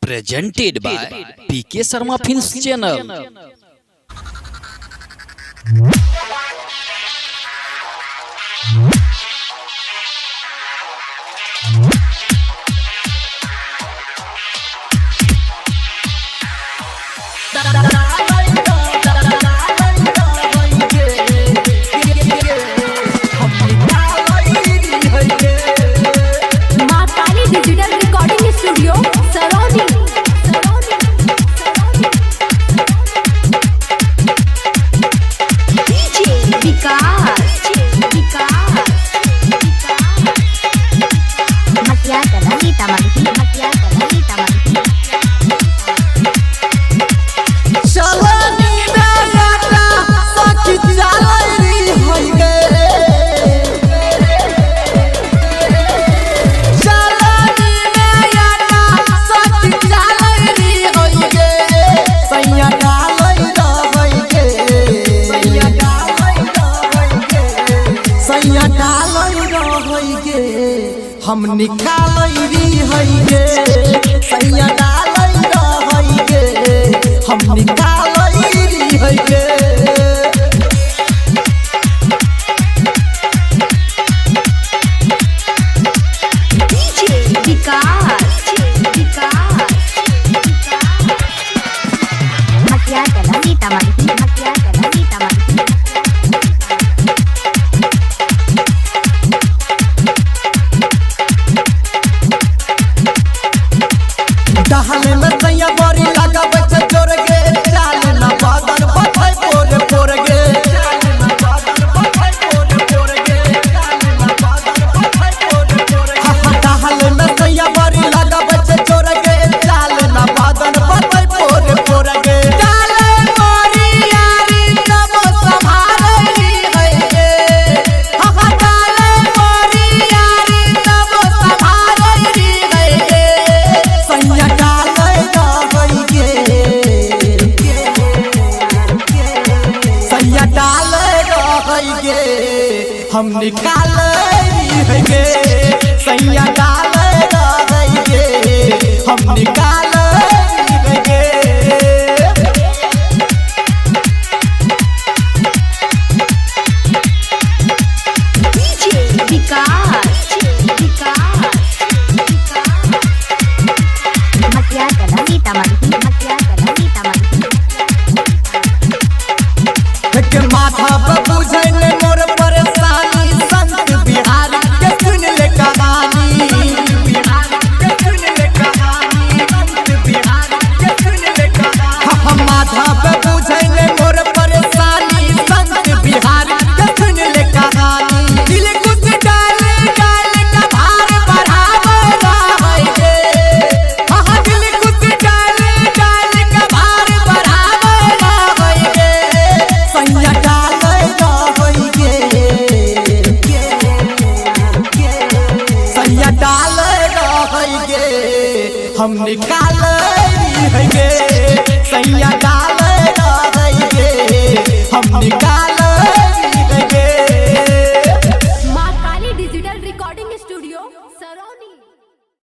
presented by PK Sharma Films channel. हम निकाल गे सैया डाल गे हम निकाल गे दहले में सैया बड़ी लगा बच्चे जोर गे चाले ना बादल बथाई पोरे पोरे गे चाले ना बादल बथाई पोरे पोरे गे चाले ना बादल बथाई पोरे पोरे गे दहले में सैया बड़ी लगा बच्चे जोर गे चाले ना बादल बथाई पोरे पोरे गे चाले मोरी यारी सब संभाली है गे चाले मोरी यारी सब संभाली है गे सैया हम निकाल गे सैया डाल गे हम निकाल गे माथा पर बुझे मोर परेशानी संत बिहार के सुन ले कहानी बिहार के सुन ले कहानी संत बिहार के सुन ले कहानी माथा पर बुझे मोर परेशानी संत बिहार के सुन ले कहानी दिल कुछ डाल डाल का भार बढ़ावे रहे गे दिल कुछ डाल डाल का भार बढ़ावे रहे गे सैया डाल हम निकाल गे सैया